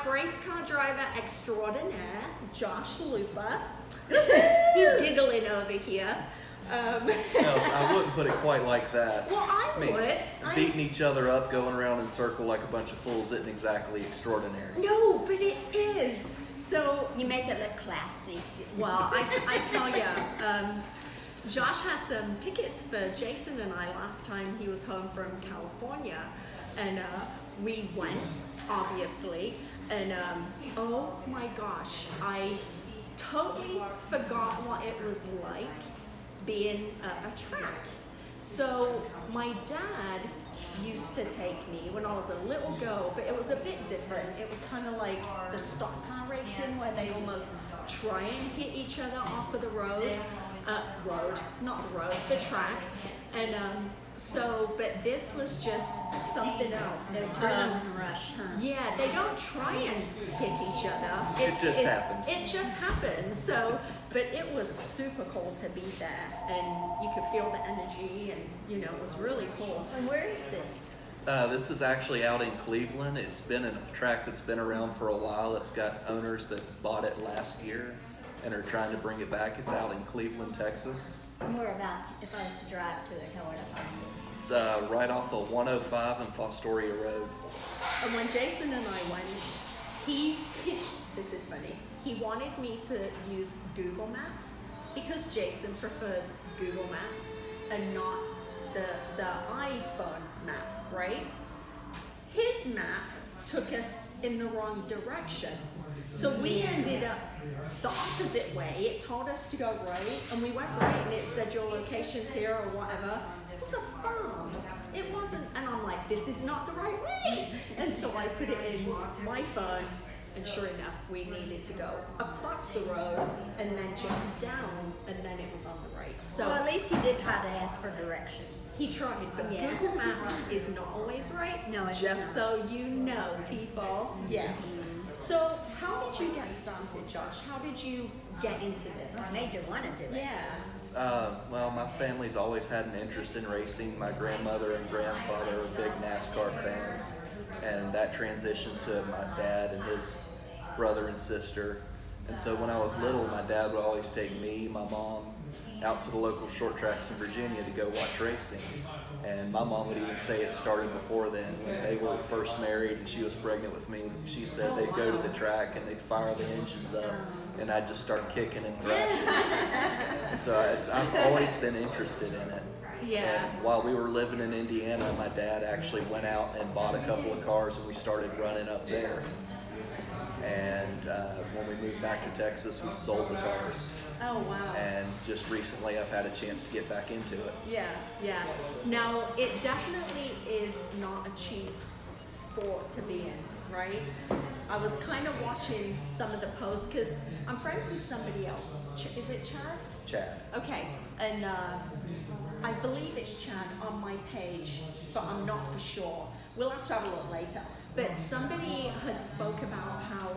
have race car driver extraordinaire, Josh Lupa. He's giggling over here. No, I wouldn't put it quite like that. Well, I would. Beating each other up, going around in a circle like a bunch of fools isn't exactly extraordinary. No, but it is. So, You make it look classy. well, I tell you, Josh had some tickets for Jason and I last time he was home from California. And we went, obviously. And oh my gosh, I totally forgot what it was like being a track. So my dad used to take me when I was a little girl, but it was a bit different. It was kind of like the stock car racing where they almost try and hit each other off of the road. The track. And but this was just something else. The adrenaline rush, huh? Yeah, they don't try and hit each other. It just happens. It just happens. So, but it was super cool to be there, and you could feel the energy, and it was really cool. And where is this? This is actually out in Cleveland. It's been a track that's been around for a while. It's got owners that bought it last year and are trying to bring it back. It's out in Cleveland, Texas. More about if I was to drive to it, how would I find it? It's right off of 105 and Fostoria Road. And when Jason and I went, this is funny. He wanted me to use Google Maps because Jason prefers Google Maps and not the iPhone map, right? His map took us in the wrong direction. So we ended up the opposite way. It told us to go right, and we went right, and it said your location's here or whatever. It was a farm. It wasn't, and I'm like, this is not the right way. And so I put it in my phone, and sure enough, we needed to go across the road and then just down, and then it was on the right. So Well, at least he did try to ask for directions. he tried, but Yeah. Google Maps is not always right. No, it's just not. so you know, people. Yes. So how did you get started, Josh? How did you get into this? What made you want to do it? Yeah. Well, my family's always had an interest in racing. My grandmother and grandfather were big NASCAR fans, and that transitioned to my dad and his brother and sister. And so when I was little, my dad would always take me, my mom, out to the local short tracks in Virginia to go watch racing. And my mom would even say it started before then. When they were first married and she was pregnant with me, she said they'd go to the track and they'd fire the engines up, and I'd just start kicking and thrashing. And so I've always been interested in it. Yeah. And while we were living in Indiana, my dad actually went out and bought a couple of cars, and we started running up there. And when we moved back to Texas, we sold the cars. Oh, wow. And just recently, I've had a chance to get back into it. Yeah, yeah. Now, it definitely is not a cheap sport to be in, right? I was kind of watching some of the posts because I'm friends with somebody else. Is it Chad? Chad. Okay, and I believe it's Chad on my page, but I'm not for sure. We'll have to have a look later. But somebody had spoke about how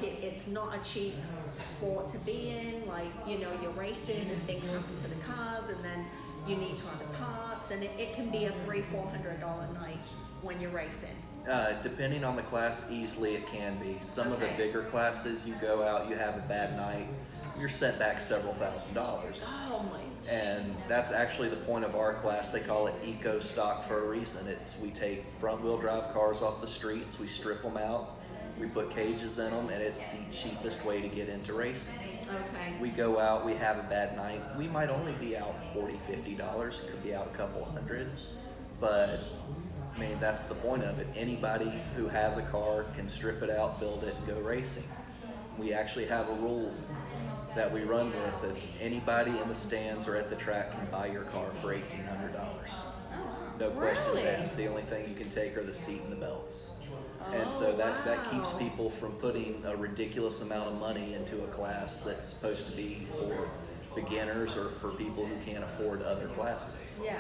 it's not a cheap sport to be in, you're racing and things happen to the cars, and then you need to have the parts, and it can be a $300-400 night when you're racing. Depending on the class, easily it can be. Some of the bigger classes, you go out, you have a bad night, you're sent back several $1,000s. Oh my. And that's actually the point of our class. They call it eco stock for a reason. We take front wheel drive cars off the streets, we strip them out, we put cages in them, and it's the cheapest way to get into racing. Okay. We go out, we have a bad night, we might only be out $40-50, it could be out a couple hundred, but I mean, that's the point of it. Anybody who has a car can strip it out, build it, and go racing. We actually have a rule that we run with. It's anybody in the stands or at the track can buy your car for $1,800. No questions Really? asked. The only thing you can take are the seat and the belts. And so that keeps people from putting a ridiculous amount of money into a class that's supposed to be for beginners or for people who can't afford other classes. Yeah.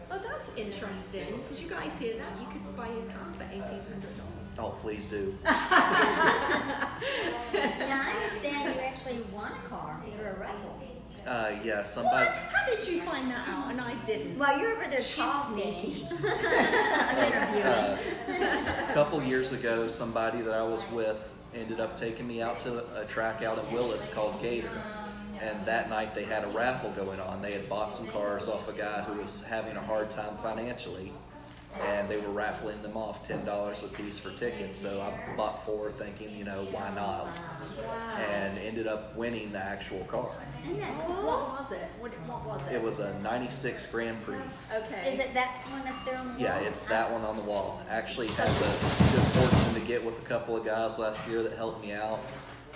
Well, that's interesting. Did you guys hear that? You could buy his car for $1,800. Oh, please do. Now, I understand you actually won a car for a raffle. Yeah, somebody. How did you find that out and I didn't? While you're over there She's talking, sneaky. I'm interviewing. A couple years ago, somebody that I was with ended up taking me out to a track out in Willis called Gator. And that night they had a raffle going on. They had bought some cars off a guy who was having a hard time financially. And they were raffling them off $10 a piece for tickets. So I bought 4 thinking, you know, why not? Wow. And ended up winning the actual car. Isn't that cool? What was it? What was it? It was a 96 Grand Prix. Okay. Is it that one up there on the Yeah, wall? it's that one on the wall. Actually had the good fortune to get with a couple of guys last year that helped me out.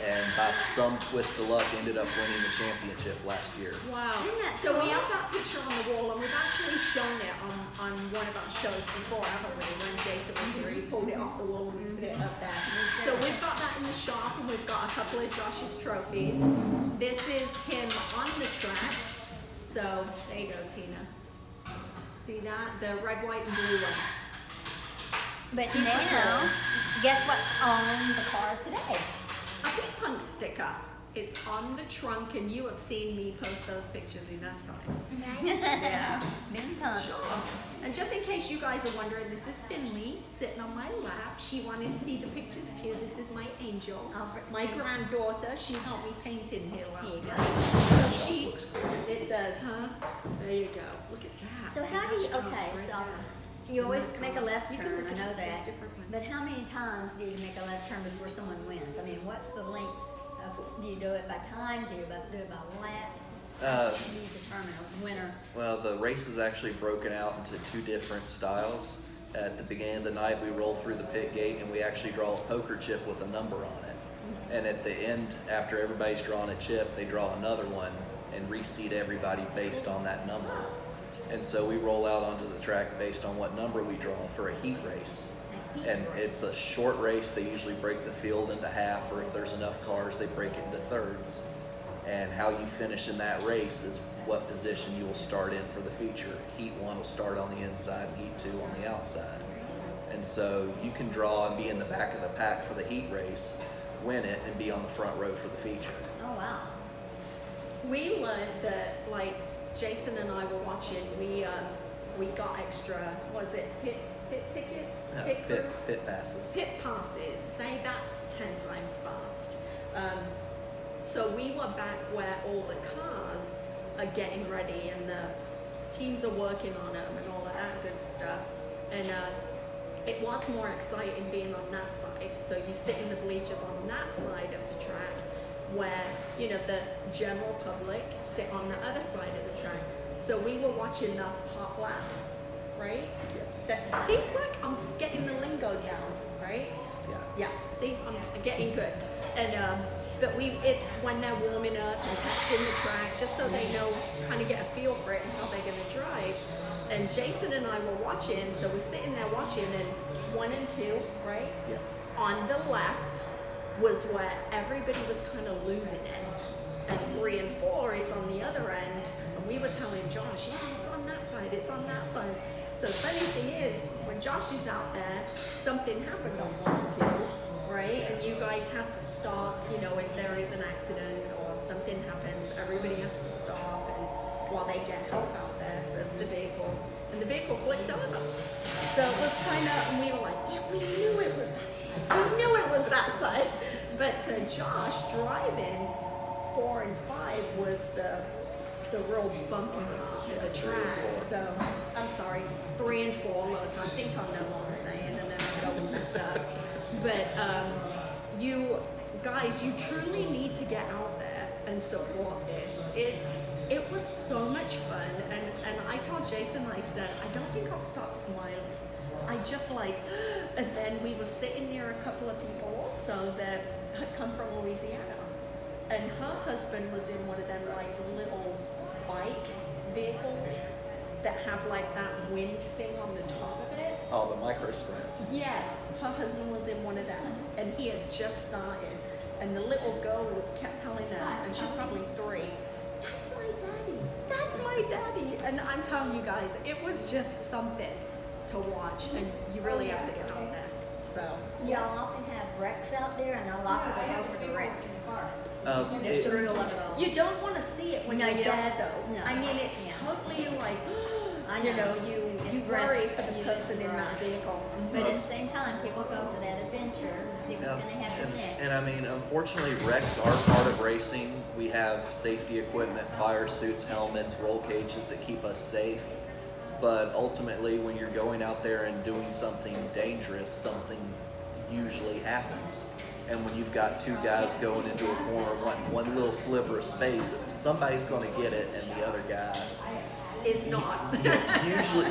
And by some twist of luck, ended up winning the championship last year. Wow. Isn't that So we cool? have that picture on the wall, and we've actually shown it on one of our shows before, haven't we? When Jason was here, he pulled it off the wall and we put it up there. So we've got that in the shop, and we've got a couple of Josh's trophies. This is him on the track. So there you go, Tina. See that? The red, white, and blue one. But Super now, cool. guess what's on the car today? A Pink Punk sticker. It's on the trunk, and you have seen me post those pictures enough times. Yeah. Big punk. Sure. And just in case you guys are wondering, this is Finley sitting on my lap. She wanted to see the pictures too. This is my angel. My granddaughter. She helped me paint in here Here last you night. go. So she, it does, huh? There you go. Look at that. So See, how do you, that's okay, right so there. you always make a left You can turn, look I at know those that. different ones. But how many times do you make a left turn before someone wins? I mean, what's the length of, do you do it by time? Do you do it by laps? How do you determine a winner? Well, the race is actually broken out into 2 different styles. At the beginning of the night, we roll through the pit gate and we actually draw a poker chip with a number on it. And at the end, after everybody's drawn a chip, they draw another one and reseed everybody based on that number. And so we roll out onto the track based on what number we draw for a heat race. A heat And race. it's a short race. They usually break the field into half, or if there's enough cars, they break it into thirds. And how you finish in that race is what position you will start in for the feature. Heat 1 will start on the inside, and Heat 2 on the outside. And so you can draw and be in the back of the pack for the heat race, win it, and be on the front row for the feature. Oh, wow. We learned that, like, Jason and I were watching. We got extra. Was it pit tickets? Pit crew? Pit passes. Pit passes. Say that 10 times fast. So we were back where all the cars are getting ready and the teams are working on them and all of that good stuff. And it was more exciting being on that side. So you sit in the bleachers on that side of the track, where, you know, the general public sit on the other side of the track. So we were watching the hot laps, right? Yes. See, look, I'm getting the lingo down, right? Yeah. Yeah, see, I'm getting good. And but it's when they're warming up and testing the track, just so they know, kind of get a feel for it and how they're going to drive. And Jason and I were watching, so we're sitting there watching, and 1 and 2, right? Yes. On the left was where everybody was kind of losing it, and 3 and 4 is on the other end. And we were telling Josh, yeah, it's on that side, it's on that side. So the funny thing is, when Josh is out there, something happened on 1 and 2, right? And you guys have to stop, you know, if there is an accident or something happens, everybody has to stop and while they get help out there for the vehicle. And the vehicle flipped over. So it was kind of, and we were like, yeah, we knew it was that side. We knew it was that side. But Josh driving 4 and 5 was the real bumpy part of the track. So I'm sorry, 3 and 4. Look, I think I know what I'm saying, and then I'm going to mess up. But you guys, you truly need to get out there and support this. It was so much fun, and I told Jason, I said, I don't think I'll stop smiling. I just like, and then we were sitting near a couple of people also that had come from Louisiana, and her husband was in one of them like little bike vehicles that have like that wind thing on the top of it. Oh, the micro sprints. Yes, her husband was in one of them, and he had just started. And the little girl kept telling us, and she's probably 3, that's my daddy, that's my daddy. And I'm telling you guys, it was just something to watch, and you really have to get out there. So, Y'all often have wrecks out there, and a lot of people go for the wrecks. It's- The it- thrill of it all. You don't want to see it when No, you're you don't. there, though. No. I mean, it's Yeah. totally like, I you know. know, you It's worry for the breath- you person just in that worry. vehicle. But at the same time, people go for that adventure to see what's going to happen next. and I mean, unfortunately, wrecks are part of racing. We have safety equipment, fire suits, helmets, roll cages that keep us safe. But ultimately, when you're going out there and doing something dangerous, something usually happens. And when you've got two guys going into a corner wanting one little sliver of space, somebody's going to get it, and the other guy Is not.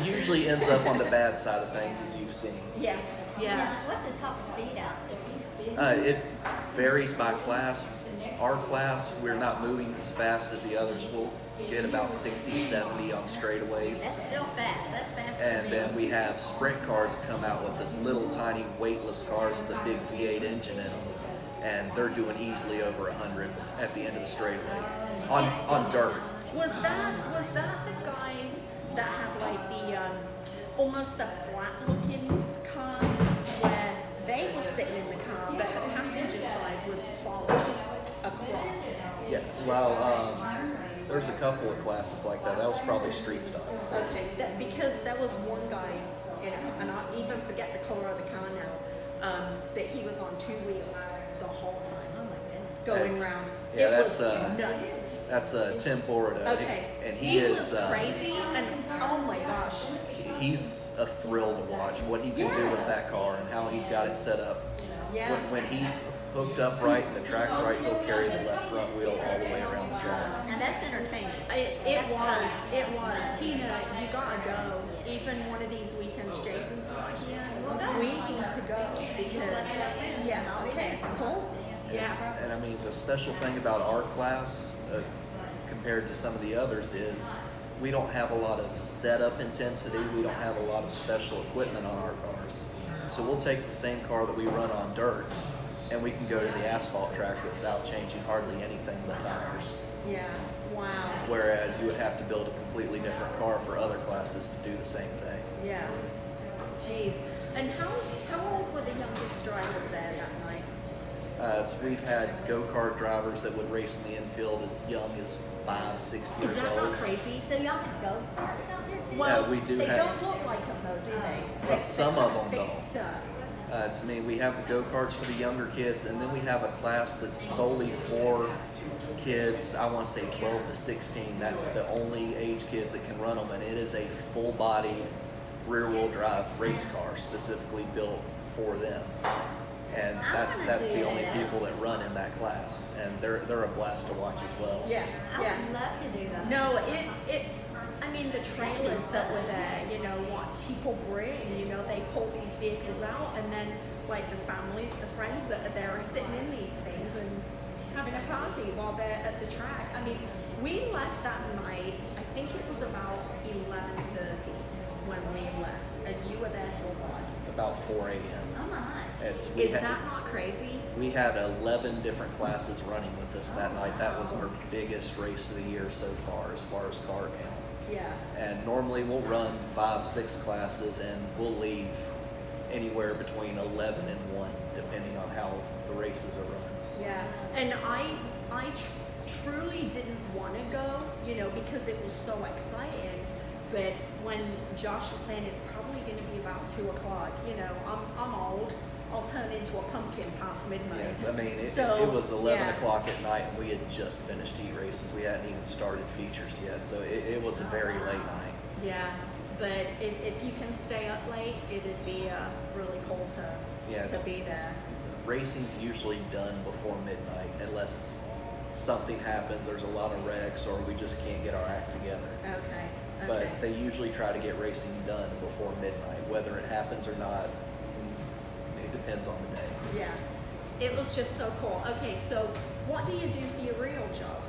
usually ends up on the bad side of things, as you've seen. Yeah. Yeah. What's the top speed out there? It varies by class. Our class, we're not moving as fast as the others. We'll get about 60, 70 on straightaways. That's still fast. That's fast to And me. then we have sprint cars come out with this little tiny weightless cars with a big V8 engine in them. And they're doing easily over 100 at the end of the straightaway on dirt. Was that the guys that had like the almost the flat looking cars where they were sitting in the car but the passenger side was solid across? Yeah, well, there's a couple of classes like that. That was probably street stocks. Okay, because there was one guy in a car, and I even forget the color of the car now, but he was on two wheels the whole Oh time my goodness. going That's- round. yeah, it that's, was nuts. That's Tim Borda. Okay, And he is was crazy, and oh my gosh. he's a thrill to watch what he can do with that car and how he's got it set up. Yeah. When he's hooked up right and the track's right, he'll carry the left front wheel all the way around the track. Now that's entertaining. It That's was. fun. It That's was. fun. Tina, you gotta go. Even one of these weekends, Jason's not here. We'll go. We need to go because. let us know. Yeah. I'll be Okay. there. Cool. Yes, Yeah. and I mean, the special thing about our class compared to some of the others is we don't have a lot of setup intensity. We don't have a lot of special equipment on our cars. So we'll take the same car that we run on dirt and we can go to the asphalt track without changing hardly anything but tires. Yeah. Wow. Whereas you would have to build a completely different car for other classes to do the same thing. Yeah. Jeez. And how old were the youngest drivers there that night? We've had go-kart drivers that would race in the infield as young as 5, 6 Is years that old. not crazy? So y'all can go karts out there too? Well, we do They have- don't look like them though, do they? Well, some of them Big don't. stuff. To me, we have the go-karts for the younger kids, and then we have a class that's solely for kids, I want to say 12 to 16. That's the only age kids that can run them, and it is a full-body rear-wheel drive race car specifically built for them. And I wanna that's do the only this. people that run in that class, and they're a blast to watch as well. Yeah. I Yeah. would love to do that. No, I mean, the trailers that were there, you know, what people bring, you know, they pull these vehicles out and then, like, the families, the friends that are there are sitting in these things and having a party while they're at the track. I mean, we left that night, I think it was about 11:30 when we left, and you were there till what? About 4 a.m. Oh my. We Is had- that not crazy? We had 11 different classes running with us that night. That was our biggest race of the year so far as car count. Yeah. And normally we'll run 5, 6 classes and we'll leave anywhere between 11 and 1 depending on how the races are run. Yeah, and I truly didn't want to go, you know, because it was so exciting. But when Josh was saying it's probably going to be about 2 o'clock, you know, I'm old. I'll turn into a pumpkin past midnight. Yeah, I mean, So, it was 11 yeah. o'clock at night and we had just finished heat races. We hadn't even started features yet, so it was a very late night. Yeah, but if you can stay up late, it'd be really cool Yeah. to be there. Racing's usually done before midnight unless something happens, there's a lot of wrecks, or we just can't get our act together. Okay. But they usually try to get racing done before midnight. Whether it happens or not, it depends on the day. Yeah, it was just so cool. Okay, so what do you do for your real job?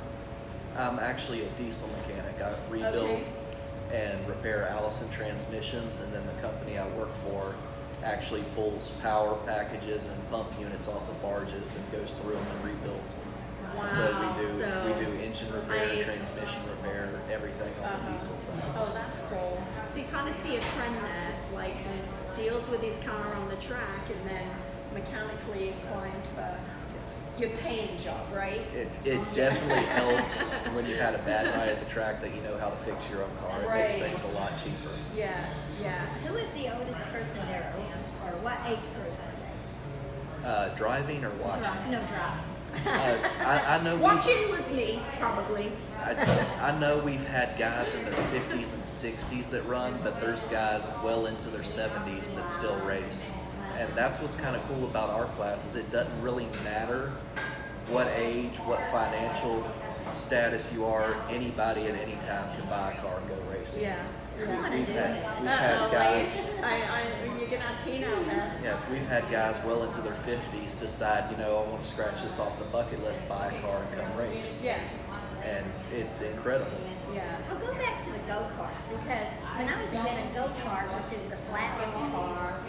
I'm actually a diesel mechanic. I rebuild Okay. and repair Allison transmissions, and then the company I work for actually pulls power packages and pump units off of barges and goes through them and rebuilds them. Wow. So we do So engine repair, I- transmission repair, everything on the diesel side. Oh, that's cool. So you kind of see a trend there, like deals with his car on the track and then mechanically inclined for your paying job, right? It definitely helps when you had a bad night at the track that you know how to fix your own car. It makes Right. things a lot cheaper. Yeah, yeah. Who is the oldest person there, or what age group are they? Driving or watching? No, driving. I know Watching was me, probably. I know we've had guys in their 50s and 60s that run, but there's guys well into their 70s that still race. And that's what's kind of cool about our class is it doesn't really matter what age, what financial status you are. Anybody at any time can buy a car and go racing. Yeah. I want to do We've this. had guys. You get our teen out there. Yes, we've had guys well into their 50s decide, I want to scratch this off the bucket list, buy a car and come race. Yeah, And it's incredible. yeah. Well, go back to the go-karts, because when I was a kid, a go-kart was just a flat little car,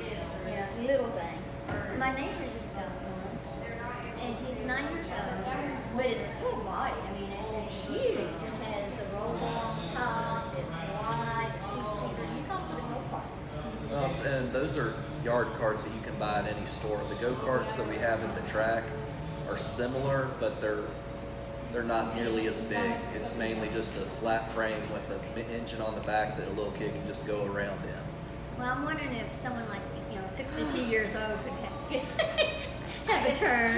little thing. My neighbor just got one, and he's 9 years old, but it's full body. I mean, it's huge. It has the roll-bar on top, it's wide, it's two-seater. He calls it a go-kart. And those are yard carts that you can buy at any store. The go-karts that we have at the track are similar, but they're not nearly as big. It's mainly just a flat frame with an engine on the back that a little kid can just go around in. Well, I'm wondering if someone like, 62 years old could have a turn.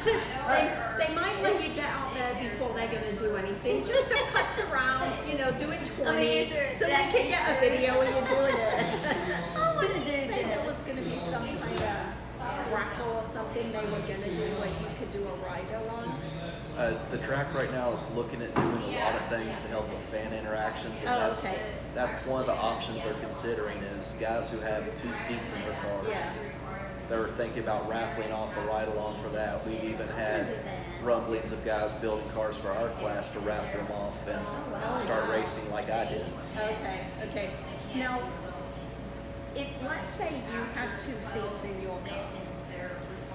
They might let you get out there before they're going to do anything, just to putz around, doing 20, I mean, is there so we that can get a video of you doing it. I want to do Didn't say there was this. going to be some kind of raffle or something they were going to do where you could do a rider on. As the track right now is looking at doing a lot of things to help with fan interactions, and Oh, okay. that's one of the options they're considering is guys who have 2 seats in their cars. Yeah. They're thinking about raffling off a ride along for that. We've even had rumblings of guys building cars for our class to raffle them off and start racing like I did. Okay. Now, if let's say you had 2 seats in your car,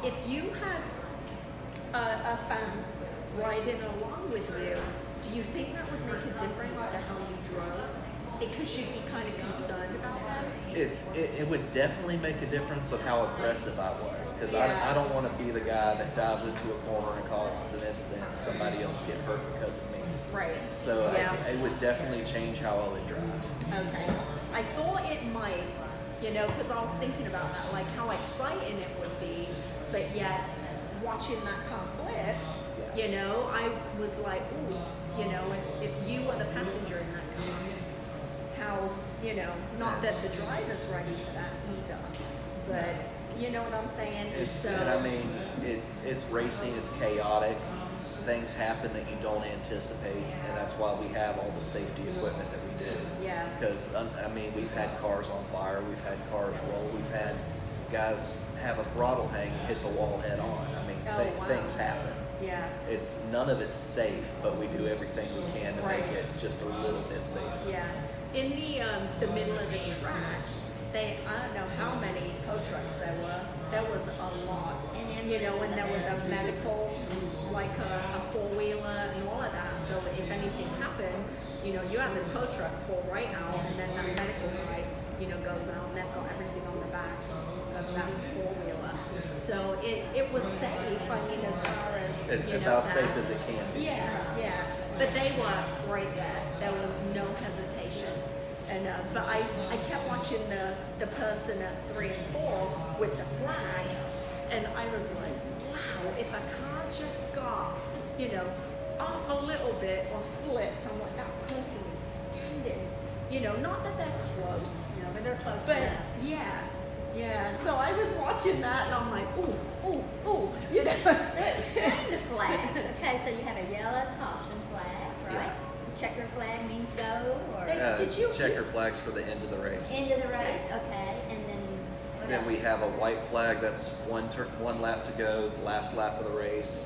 if you had a fan riding along with you, do you think that would make a difference to how you drove? Because you'd be kind of concerned about them. It would definitely make a difference of how aggressive I was, because Yeah. I don't want to be the guy that dives into a corner and causes an incident and somebody else get hurt because of me. Right. So Yeah. it would definitely change how I would drive. Okay. I thought it might, because I was thinking about that, like how exciting it would be, but yet watching that car flip, I was like, ooh, if you were the passenger in that car, how, not that the driver's ready for that either, but you know what I'm saying? It's racing, it's chaotic. Things happen that you don't anticipate, and that's why we have all the safety equipment that we do. Yeah. Because, we've had cars on fire, we've had cars roll, we've had guys have a throttle hang and hit the wall head on. Oh, wow. Things happen. Yeah. None of it's safe, but we do everything we can to Right. make it just a little bit safer. Yeah. In the middle of the track, I don't know how many tow trucks there were. There was a lot. And When there was a medical, like a 4-wheeler and all of that. So if anything happened, you had the tow truck pull right out, and then that medical guy, goes out, and they've got everything on the back of that 4-wheeler. So it was safe. As far as It's about that. safe as it can be. Yeah. But they were right there. There was no hesitation. And but I kept watching the person at 3 and 4 with the flag, and I was like, wow, if a car just got, off a little bit or slipped, I'm like, that person is standing. Not that they're close, No, but they're close but enough. yeah. So I was watching that, and I'm like, ooh. So explain the flags. Okay, so you have a yellow caution flag, right? Checker flag means go, or Did you- checker flags for the end of the race. end of the race. Okay, and then what Then else? we have a white flag that's one lap to go, the last lap of the race.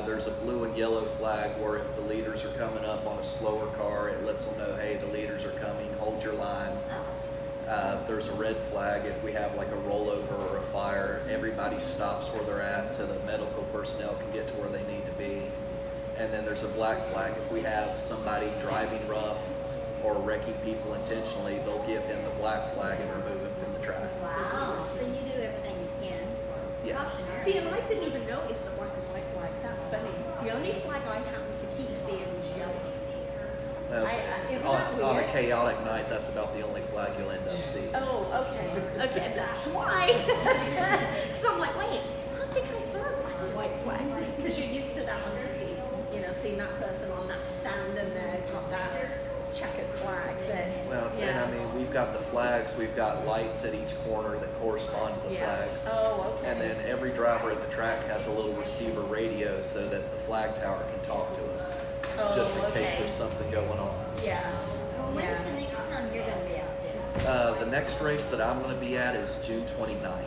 There's a blue and yellow flag where if the leaders are coming up on a slower car, it lets them know, hey, the leaders are coming, hold your line. Oh, There's a red flag if we have like a rollover or a fire. Everybody stops where they're at so the medical personnel can get to where they need to be. And then there's a black flag. If we have somebody driving rough or wrecking people intentionally, they'll give him the black flag and remove him from the track. wow. So you do everything you can. Yeah. See, and I didn't even notice the black and white flags. That's funny. The only flag I happen to keep seeing is yellow. Isn't that On a weird? chaotic night, that's about the only flag you'll end up seeing. Oh, okay. Okay, that's why. Because I'm like, wait, I think I saw a black and white flag. Because you're used to that on TV. You know, seeing that person on that stand and they've got that checkered flag. But, Well, and I mean, we've got the flags, we've got lights at each corner that correspond to the flags. Oh, okay. And then every driver at the track has a little receiver radio so that the flag tower can talk to us, just in case okay. there's something going on. Yeah. Well, when's the next time you're going to be out there? The next race that I'm going to be at is June 29th.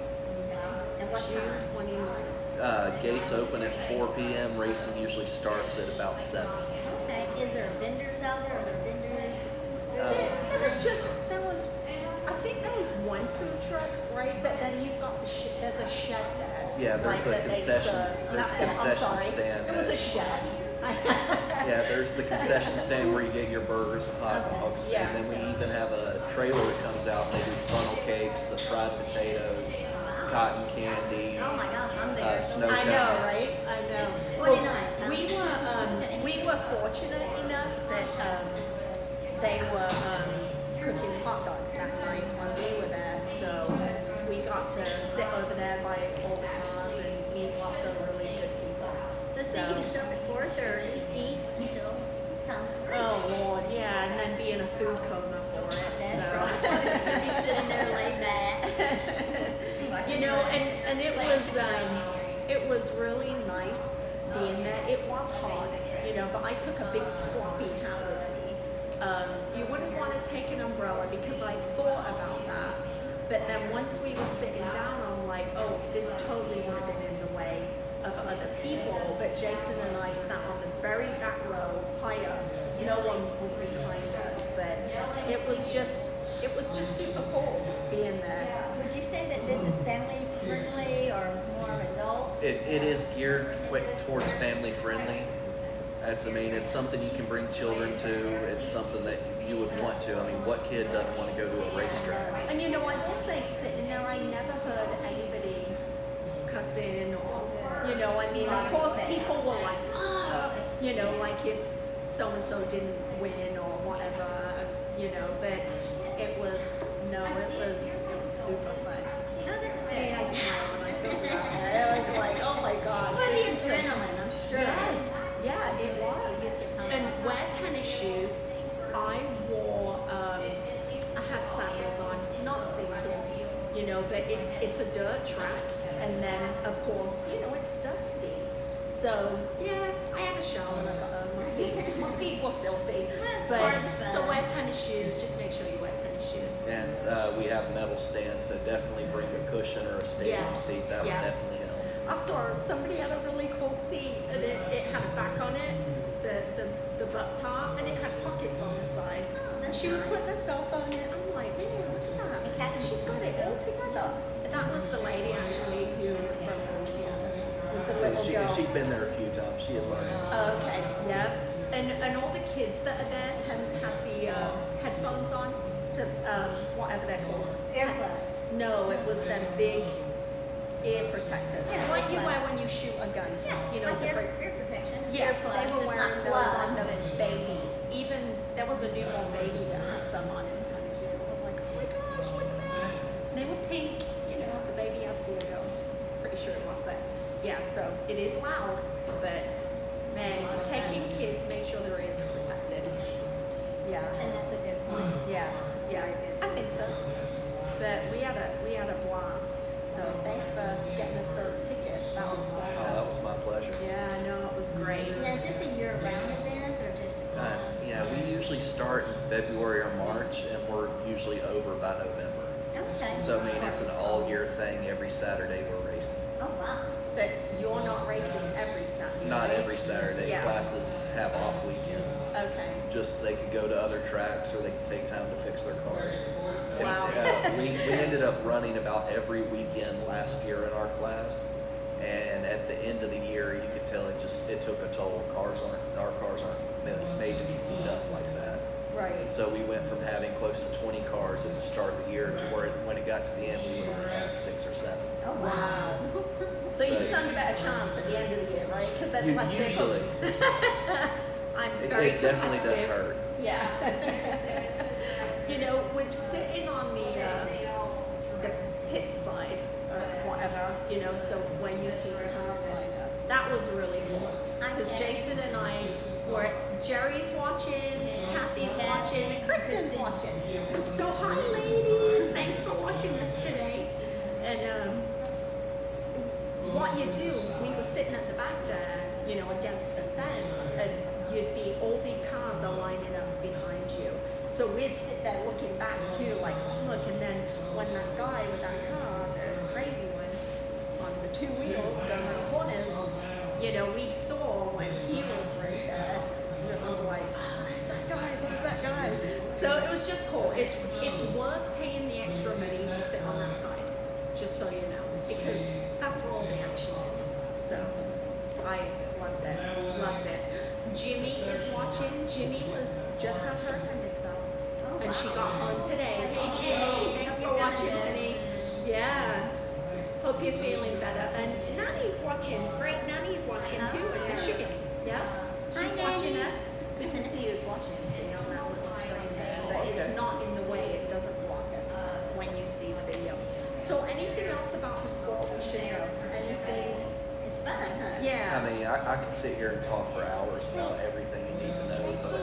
And what June time? 29th. Gates open at 4 p.m. Racing usually starts at about 7. Okay. Is there vendors out there? Are there vendors? There was, I think there was one food truck, right? But then you've got there's a shed there. Yeah, there's a that they concession- serve. there's a I'm concession sorry. stand It was that- a shed. Yeah, there's the concession stand where you get your burgers and hot Okay. dogs. Yeah. And then we even have a trailer that comes out and they do funnel cakes, the fried potatoes, cotton candy, Oh my gosh, I'm there. snow I know, cones. right? I know. Well, 29th, huh? We were fortunate enough that they were cooking hot dogs that night when we were there, so we got to sit over there by all the cars and meet lots of really good people. So see, you can show up at 4:30, eat until time for the race. Oh Lord, yeah, and then be in a food coma for it. That's so. right. You'll be sitting there laid back. You know, and it was really nice being there. It was hard, you know, but I took a big floppy hat with me. You wouldn't want to take an umbrella because I thought about that. But then once we were sitting down, I'm like, oh, this totally would have been in the way of other people. But Jason and I sat on the very back row, higher. No one was behind us, but it was just super cool being there. Would you say that this is family friendly or more adult? It is geared towards family friendly. I mean, it's something you can bring children to. It's something that you would want to. I mean, what kid doesn't want to go to a racetrack? And you know, I just say sitting there, I never heard anybody cussing or, you know, I mean, of course people were like, oh, you know, like if so-and-so didn't win or whatever, you know, but it was super fun. Oh, that's And I good. smiled when I told you that. It was like, oh my gosh. Well, the this is just- adrenaline, I'm sure. Yes, yeah, it It was. gets you pumped. And wear tennis shoes. I wore, I had sandals on, not thinking, you know, but it's a dirt track. And then, of course, you know, it's dusty. So, yeah, I had a shower and I got home. My feet were filthy. Part of But, the so fun. wear tennis shoes. Just make sure you wear tennis shoes. And we have metal stands, so definitely bring a cushion or a stadium Yes. seat. That Yeah. would definitely help. I saw somebody had a really cool seat and it had a back on it, the butt part, and it had pockets on the side. Oh, that's She was nice. putting her cell phone in. I'm like, man, look at that. Okay. She's got it all together. But that was the lady actually who was from Louisiana with the So little girl. she'd been there a few times. She had learned. Oh, okay, yeah. And all the kids that are there have the headphones on to whatever they're called. Earplugs. No, it was them big ear protectors. Yeah, like you earplugs. wear when you shoot a gun. Yeah, You know, like to ear protection. yeah, Earplugs. they were It's wearing not those gloves, on the but it's babies. Even there was a newborn baby that had some on. It was kind of cute. I'm like, oh my gosh, look at that. And they were pink. You know, the baby had to be a girl. Pretty sure it was, but yeah. So it is loud, but man, if you're taking kids, make sure their ears are protected. Yeah. And that's a good point. Yeah, yeah, Very good. I think so. But we had a blast. So thanks for getting us those tickets. That was Oh, awesome. that was my pleasure. Yeah, I know it was great. Now, is this a year-round event or just? Yeah, we usually start in February or March, and we're usually over by November. Okay. So I mean, it's an all-year thing. Every Saturday we're racing. Oh wow. But you're not racing every Saturday. Not right? every Saturday. Yeah. Classes have off weekends. Okay. Just they could go to other tracks or they could take time to fix their cars. Wow. We ended up running about every weekend last year in our class, and at the end of the year, you could tell it took a toll. Our cars aren't made to be beat up like that. Right. So we went from having close to 20 cars at the start of the year to where when it got to the end, we would only have 6 or 7. Oh, wow. So you stand a better chance at the end of the year, right? Because that's less Usually. vehicles. I'm It very definitely does competitive. hurt. Yeah. You know, with sitting on the pit side or whatever, you know, so when you see the cars lined up, that was really cool. Because Jason and I were, Jerry's watching, Kathy's watching, and Kristen's watching. So hi ladies, thanks for watching us today. And what you do, we were sitting at the back there, you know, against the fence, and you'd be, all the cars are lining up behind you. So we'd sit there looking back too, like, oh look, and then when that guy with that car, the crazy one, on the 2 wheels going around corners, you know, we saw when he was right there, and it was like, oh, there's that guy, there's that guy. So it was just cool. It's worth paying the extra money to sit on that side, just so you know, because that's where all the action is. So I loved it. Jimmy is watching. Jimmy was just had her appendix out, and she got home today. Hey Jimmy, thanks for watching, honey. Yeah. Hope you're feeling better. And Nanny's watching. Great, Nanny's watching too in Michigan. Yeah. She's Hi, watching Nanny. us. You can see who's watching. See on that little screen there, but it's not in the way. It doesn't block us when you see the video. So anything else about the sport we should know? Anything? It's fun, huh? Yeah. I mean, I could sit here and talk for hours about everything you need to know, but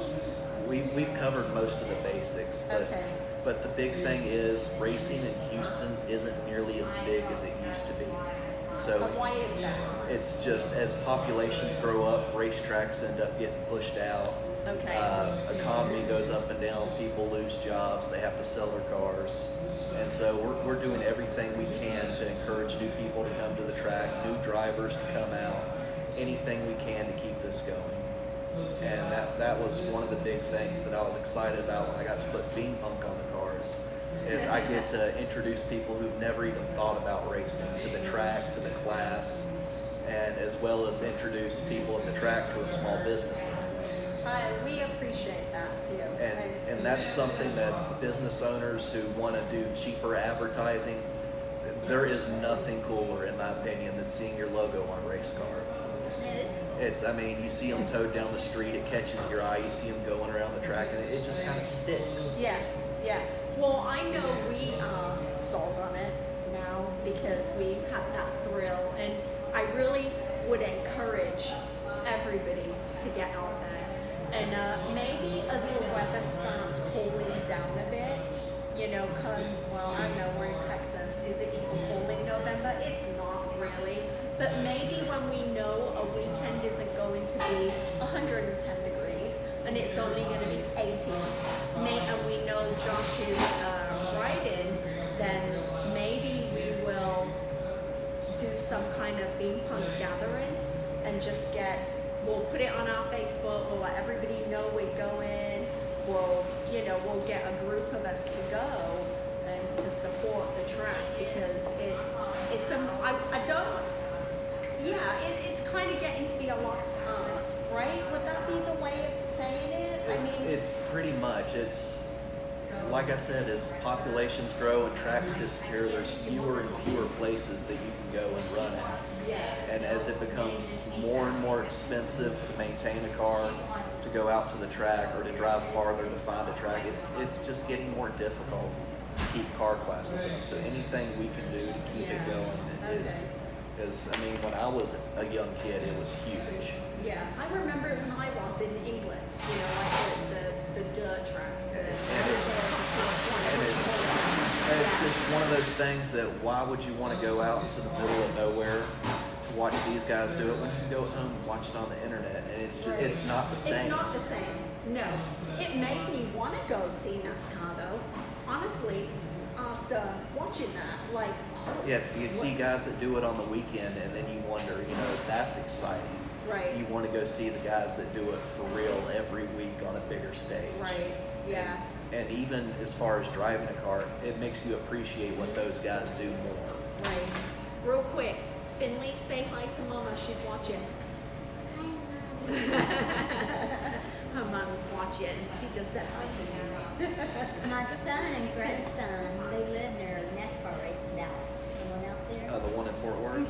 we've covered most of the basics. But, Okay. but the big thing is racing in Houston isn't nearly as big as it used to be. So So why is that? it's just as populations grow up, racetracks end up getting pushed out. Okay. Economy goes up and down, people lose jobs, they have to sell their cars. And so we're doing everything we can to encourage new people to come to the track, new drivers to come out, anything we can to keep this going. And that was one of the big things that I was excited about when I got to put Bean Punk on the cars, is I get to introduce people who've never even thought about racing to the track, to the class, and as well as introduce people at the track to a small business. We appreciate that too. And that's something that business owners who want to do cheaper advertising, there is nothing cooler, in my opinion, than seeing your logo on a race car. It is cool. It's, I mean, you see them towed down the street, it catches your eye, you see them going around the track, and it just kind of sticks. Yeah, yeah. Well, I know we sold on it now because we have that thrill, and I really would encourage everybody to get out there. And maybe as the weather starts cooling down a bit, you know, well, I know we're in Texas. Is it even cold in November? It's not really. But maybe when we know a weekend isn't going to be 110 degrees and it's only going to be 80, and we know Josh is riding, then maybe we will do some kind of Bean Punk gathering and just we'll put it on our Facebook, we'll let everybody know we're going, we'll get a group of us to go and to support the track, because it's kind of getting to be a lost art, right? Would that be the way of saying it? I mean, It's pretty much, it's, like I said, as populations grow and tracks disappear, there's fewer and fewer places that you can go and run at. yeah. And as it becomes more and more expensive to maintain a car, to go out to the track, or to drive farther to find a track, it's just getting more difficult to keep car classes up. So anything we can do to keep it going is, I mean, when I was a young kid, it was huge. Yeah, I remember when I was in England, you know, like the dirt tracks. And it's just one of those things that why would you want to go out into the middle of nowhere to watch these guys do it when you can go home and watch it on the internet? And it's just, it's not the same. It's not the same. No. It made me want to go see NASCAR though. Honestly, after watching that, like, Yeah, so you see guys that do it on the weekend, and then you wonder, you know, that's exciting. right, You want to go see the guys that do it for real every week on a bigger stage. right, yeah. And even as far as driving a car, it makes you appreciate what those guys do more. Right. Real quick, Finley, say hi to Mama. She's watching. Hi, Mom. her mum's watching. She just said hi to you. My son and grandson, they live near a NASCAR race in Dallas. The one out there. The one in Fort Worth.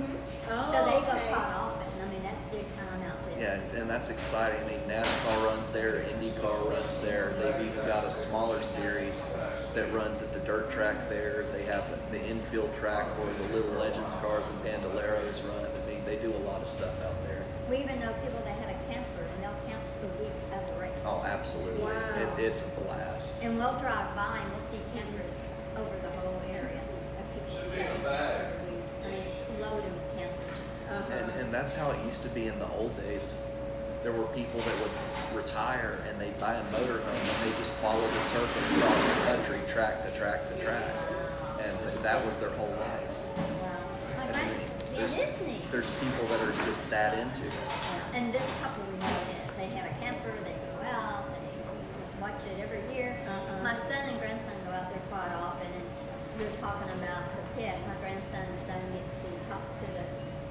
Oh, So they go okay. quite often. I mean, that's big time out there. Yeah, and that's exciting. I mean, NASCAR runs there, IndyCar runs there. They've even got a smaller series that runs at the dirt track there. They have the infield track where the Little Legends cars and Bandoleros run. I mean, they do a lot of stuff out there. We even know people that have a camper and they'll camp the week of the race. Oh, absolutely. Wow. It's a blast. And we'll drive by and we'll see campers over the whole area of people staying for the week. I mean, it's loaded with campers. And that's how it used to be in the old days. There were people that would retire and they'd buy a motorhome and they just follow the circuit across the country, track to track to track. And that was their whole life. Like That's that, neat. it is neat. There's people that are just that into it. And this couple we know is, they have a camper, they go out, they watch it every year. My son and grandson go out there quite often, and we were talking about the pit. My grandson and son get to talk to the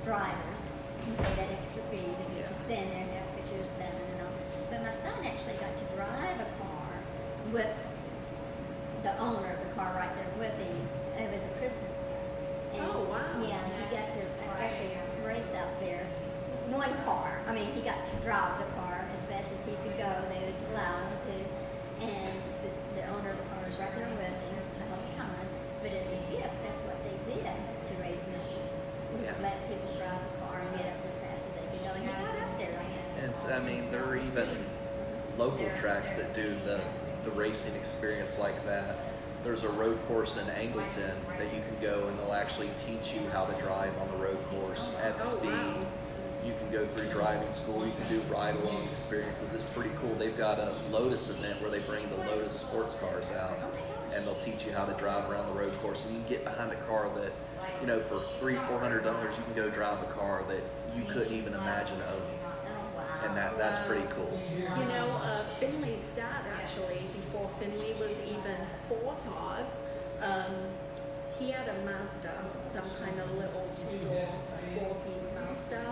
drivers and pay that extra fee to get to stand there and have pictures done and all. But my son actually got to drive a car with the owner of the car right there with him. It was a Christmas gift. And Oh, wow. Yeah, he got to actually race out there. One car. I mean, he got to drive the car as fast as he could go. They would allow him to. And the owner of the car was right there with him the whole time. But as a gift, that's what they did to raise money. Was Yeah. let people drive the car and get up as fast as they could go. And he got up there. I mean, there are even local tracks that do the racing experience like that. There's a road course in Angleton that you can go and they'll actually teach you how to drive on the road course at Oh, speed. wow. You can go through driving school. You can do ride-along experiences. It's pretty cool. They've got a Lotus event where they bring the Lotus sports cars out, and they'll teach you how to drive around the road course. And you can get behind a car that, you know, for $300-400, you can go drive a car that you couldn't even imagine owning, Oh, wow. and that's pretty cool. You know, Finley's dad actually, before Finley was even thought of, he had a Mazda, some kind of little two-door sporty Mazda.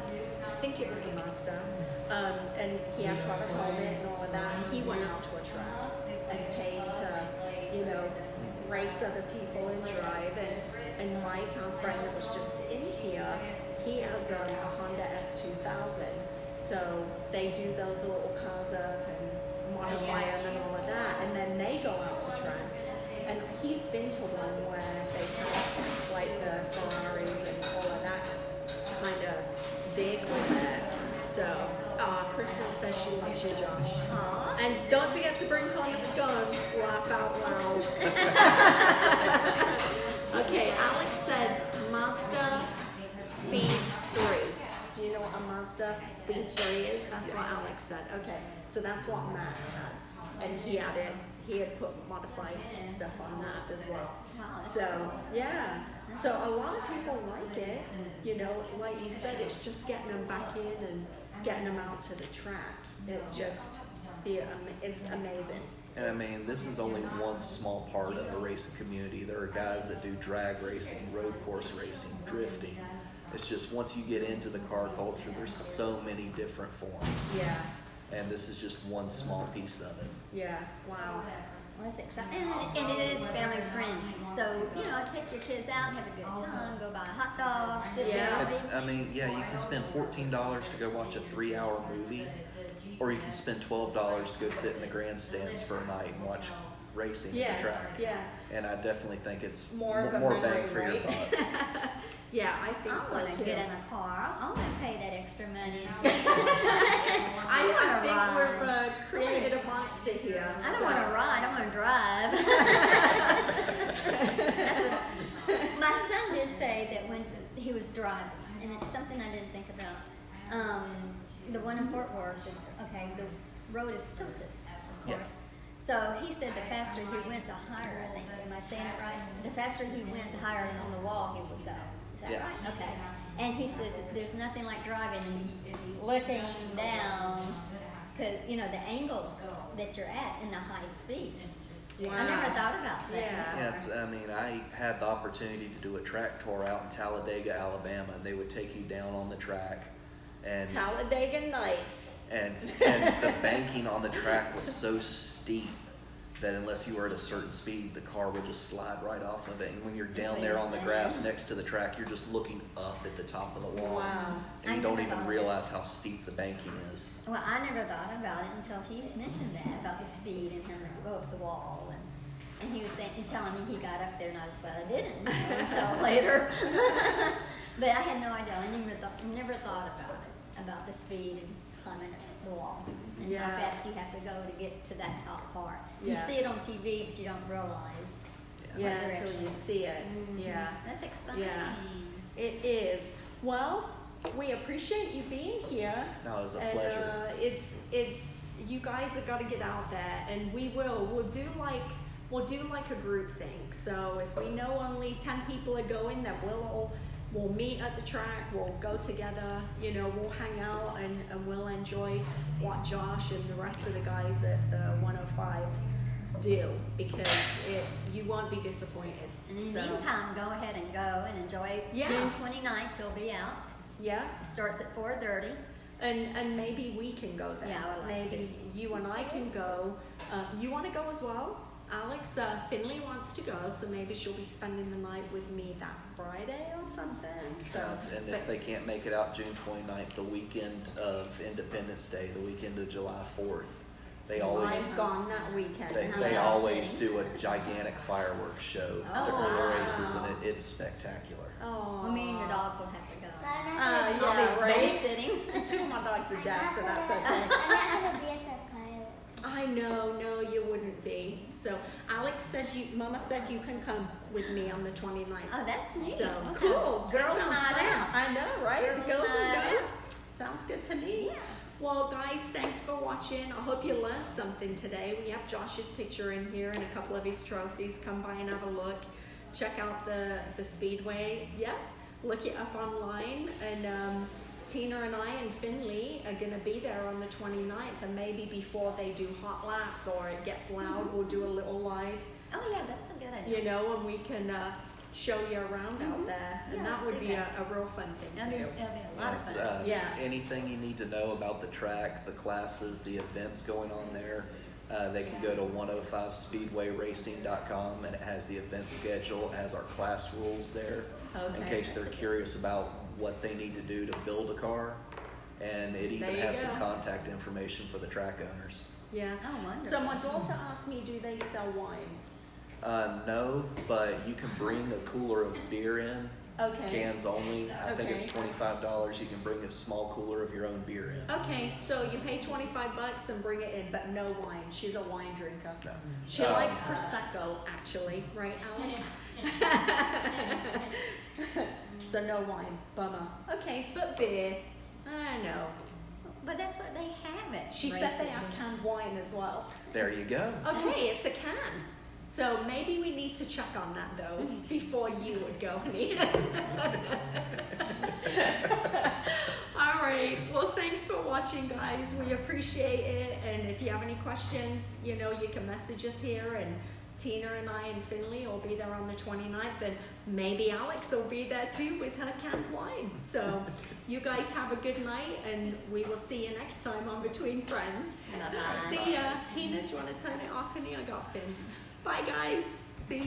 I think it was a Mazda. And he had to have a helmet and all of that. And he went out to a track and paid to, you know, race other people and drive. And Mike, our friend that was just in here, he has a Honda S2000. So they do those little cars up and modify them and all of that. And then they go out to tracks. And he's been to one where they have like the Ferraris and all of that kind of vehicle there. So, Kristen says she loves you, Josh. Aw. And don't forget to bring home a scone. Laugh out loud. Okay, Alex said Mazda Speed 3. Do you know what a Mazda Speed 3 is? That's what Alex said. Okay, so that's what Matt had. And he had put modified stuff on that as well. Wow, that's So, yeah. So a lot of people like it. You know, like you said, it's just getting them back in and getting them out to the track. It's amazing. And I mean, this is only one small part of the racing community. There are guys that do drag racing, road course racing, drifting. It's just once you get into the car culture, there's so many different forms. Yeah, And this is just one small piece of it. yeah, wow. Well, it's exciting. And it is family friendly. So, you know, take your kids out, have a good time, go buy a hot dog, sit Yeah. down. You can spend $14 to go watch a 3-hour movie, or you can spend $12 to go sit in the grandstands for a night and watch racing Yeah, at the track. yeah. And I definitely think it's More of a more memory, bang for your right? buck. Yeah, I think I so want to too. get in a car. I want to pay that extra money. I wanna think ride. we've created a monster here. I don't so- want to ride. I want to drive. That's what my son did say that when he was driving, and it's something I didn't think about. The one in Fort Worth, okay, the road is tilted, of Yeah. course. So he said the faster he went, the higher, I think. Am I saying it right? The faster he went, the higher on the wall he would go. Is that Yeah. right? Okay. And he says that there's nothing like driving and looking down, because, you know, the angle that you're at in the high speed. Wow. I never thought about that. Yeah. I had the opportunity to do a track tour out in Talladega, Alabama, and they would take you down on the track, and Talladega Nights. and the banking on the track was so steep that unless you were at a certain speed, the car would just slide right off of it. And when you're down there on the grass next to the track, you're just looking up at the top of the wall. Wow. And I you don't never even thought of realize how steep the banking is. Well, I never thought about it until he mentioned that about the speed and having to go up the wall, and he was saying, telling me he got up there, and I was, but I didn't know until later. But I had no idea. I never thought about the speed and climbing the wall and how Yeah. fast you have to go to get to that top part. You Yeah. see it on TV, but you don't realize. Yeah, what until you direction. see it. Mhm. Yeah. That's exciting. Yeah. It is. Well, we appreciate you being here. No, it was a And pleasure. it's you guys have got to get out there, and we'll do like a group thing. So if we know only 10 people are going, then we'll meet at the track, we'll go together, we'll hang out and we'll enjoy what Josh and the rest of the guys at the 105 do, because you won't be disappointed. And in the meantime, go ahead and go and enjoy. Yeah. June 29th, he'll be out. Yeah. It starts at 4:30. And maybe we can go there. Yeah, I would like maybe you and I can go. You want to go as well? Alex, Finley wants to go, so maybe she'll be spending the night with me that Friday or something. So, And if they can't make it out June 29th, the weekend of Independence Day, the weekend of July 4th, they always I've gone that weekend. they always do a gigantic fireworks show Oh, before the wow. races, and it's spectacular. Oh, Well, me and your dogs will have to go. yeah, I'll be right? babysitting. 2 of my dogs are deaf, so that's okay. I know, no, you wouldn't be. So Alex said Mama said you can come with me on the 29th. Oh, that's neat. So Okay. cool. Girls' That sounds night fun. out. I know, right? Girls' Girls will night go. out. Sounds good to me. Yeah. Well, guys, thanks for watching. I hope you learned something today. We have Josh's picture in here and a couple of his trophies. Come by and have a look. Check out the Speedway. Yeah, look it up online. And Tina and I and Finley are going to be there on the 29th. And maybe before they do hot laps or it gets loud, we'll do a little live, Oh, yeah, that's a good idea. and we can show you around out there. And Yeah, that let's would do be that. a real fun thing That'll to be, do. that'll be a lot of It's, fun. Yeah. Anything you need to know about the track, the classes, the events going on there, they can go to 105speedwayracing.com, and it has the event schedule, it has our class rules there, in Okay. case they're curious about what they need to do to build a car. And it even There you has some go. contact information for the track owners. Yeah. Oh, wonderful. So my daughter asked me, do they sell wine? No, but you can bring a cooler of beer in, Okay. cans only. I think it's Okay. $25. You can bring a small cooler of your own beer in. Okay, so you pay $25 and bring it in, but no wine. She's a wine drinker. No. She likes Prosecco, actually, right, Alex? So no wine, bummer. Okay, but beer, I know. But that's what they have it. She said they have canned wine as well. There you go. Okay, it's a can. So maybe we need to check on that though before you would go and eat it. All right. Well, thanks for watching, guys. We appreciate it. And if you have any questions, you can message us here. And Tina and I and Finley will be there on the 29th. And maybe Alex will be there too with her canned wine. So you guys have a good night, and we will see you next time on Between Friends. Bye-bye. See ya. Tina, do you want to turn it off? Honey, I got Finn. Bye, guys. See ya.